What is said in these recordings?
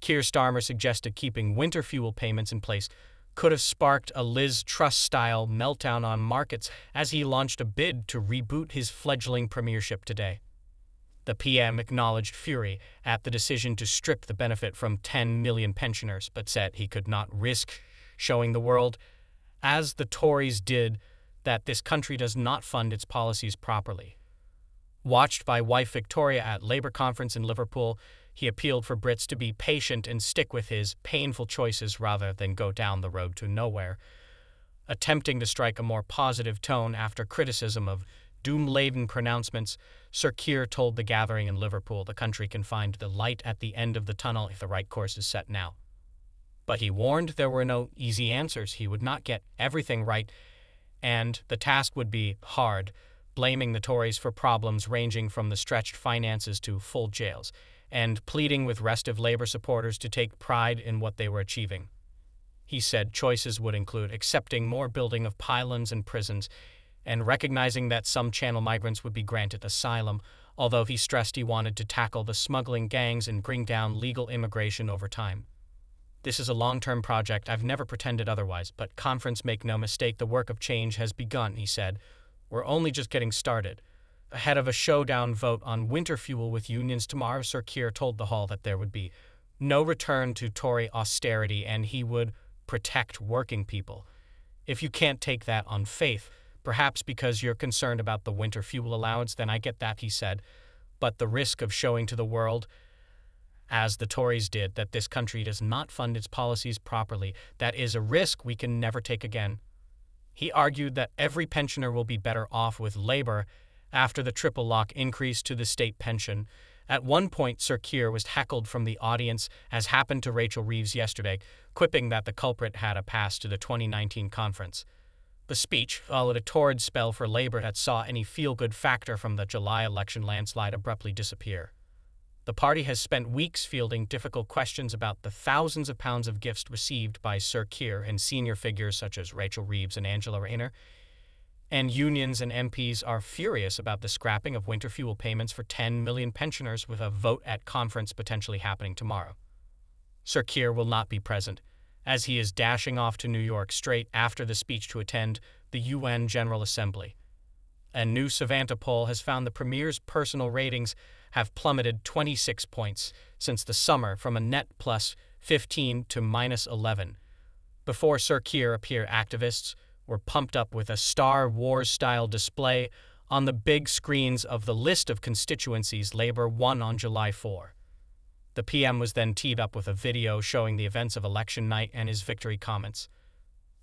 Keir Starmer suggested keeping winter fuel payments in place could have sparked a Liz Truss-style meltdown on markets as he launched a bid to reboot his fledgling premiership today. The PM acknowledged fury at the decision to strip the benefit from 10 million pensioners, but said he could not risk showing the world, as the Tories did, that this country does not fund its policies properly. Watched by wife Victoria at Labour conference in Liverpool, he appealed for Brits to be patient and stick with his painful choices rather than go down the road to nowhere, attempting to strike a more positive tone after criticism of doom-laden pronouncements. Sir Keir told the gathering in Liverpool the country can find the light at the end of the tunnel if the right course is set now. But he warned there were no easy answers. He would not get everything right, and the task would be hard, blaming the Tories for problems ranging from the stretched finances to full jails, and pleading with restive Labour supporters to take pride in what they were achieving. He said choices would include accepting more building of pylons and prisons, and recognizing that some Channel migrants would be granted asylum, although he stressed he wanted to tackle the smuggling gangs and bring down legal immigration over time. This is a long-term project. I've never pretended otherwise, but conference, make no mistake, the work of change has begun, he said. We're only just getting started. Ahead of a showdown vote on winter fuel with unions tomorrow, Sir Keir told the Hall that there would be no return to Tory austerity and he would protect working people. If you can't take that on faith, perhaps because you're concerned about the winter fuel allowance, then I get that, he said. But the risk of showing to the world, as the Tories did, that this country does not fund its policies properly, that is a risk we can never take again. He argued that every pensioner will be better off with Labour after the triple lock increase to the state pension. At one point, Sir Keir was heckled from the audience, as happened to Rachel Reeves yesterday, quipping that the culprit had a pass to the 2019 conference. The speech followed a torrid spell for Labour that saw any feel-good factor from the July election landslide abruptly disappear. The party has spent weeks fielding difficult questions about the thousands of pounds of gifts received by Sir Keir and senior figures such as Rachel Reeves and Angela Rayner, and unions and MPs are furious about the scrapping of winter fuel payments for 10 million pensioners, with a vote at conference potentially happening tomorrow. Sir Keir will not be present, as he is dashing off to New York straight after the speech to attend the UN General Assembly. A new Savanta poll has found the Premier's personal ratings have plummeted 26 points since the summer, from a net plus 15 to minus 11. Before Sir Keir appeared, activists were pumped up with a Star Wars-style display on the big screens of the list of constituencies Labour won on July 4. The PM was then teed up with a video showing the events of election night and his victory comments.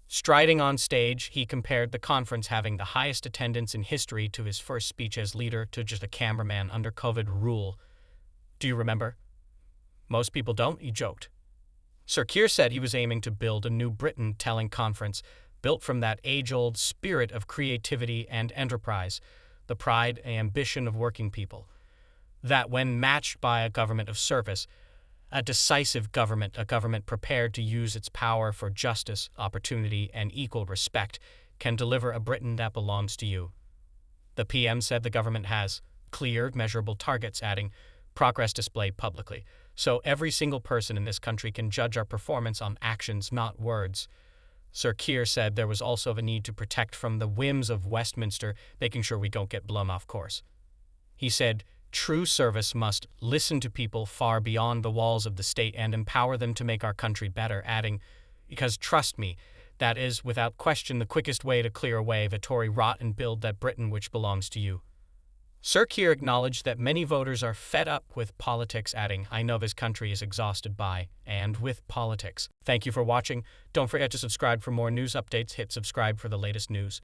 Striding on stage, he compared the conference having the highest attendance in history to his first speech as leader to just a cameraman under COVID rule. Do you remember? Most people don't, he joked. Sir Keir said he was aiming to build a new Britain, telling conference, built from that age-old spirit of creativity and enterprise, the pride and ambition of working people, that when matched by a government of service, a decisive government, a government prepared to use its power for justice, opportunity, and equal respect, can deliver a Britain that belongs to you. The PM said the government has clear, measurable targets, adding, progress displayed publicly, so every single person in this country can judge our performance on actions, not words. Sir Keir said there was also a need to protect from the whims of Westminster, making sure we don't get blown off course. He said, true service must listen to people far beyond the walls of the state and empower them to make our country better, adding, because trust me, that is, without question, the quickest way to clear away the Tory rot and build that Britain which belongs to you. Sir Keir acknowledged that many voters are fed up with politics, adding, I know this country is exhausted by and with politics. Thank you for watching. Don't forget to subscribe for more news updates. Hit subscribe for the latest news.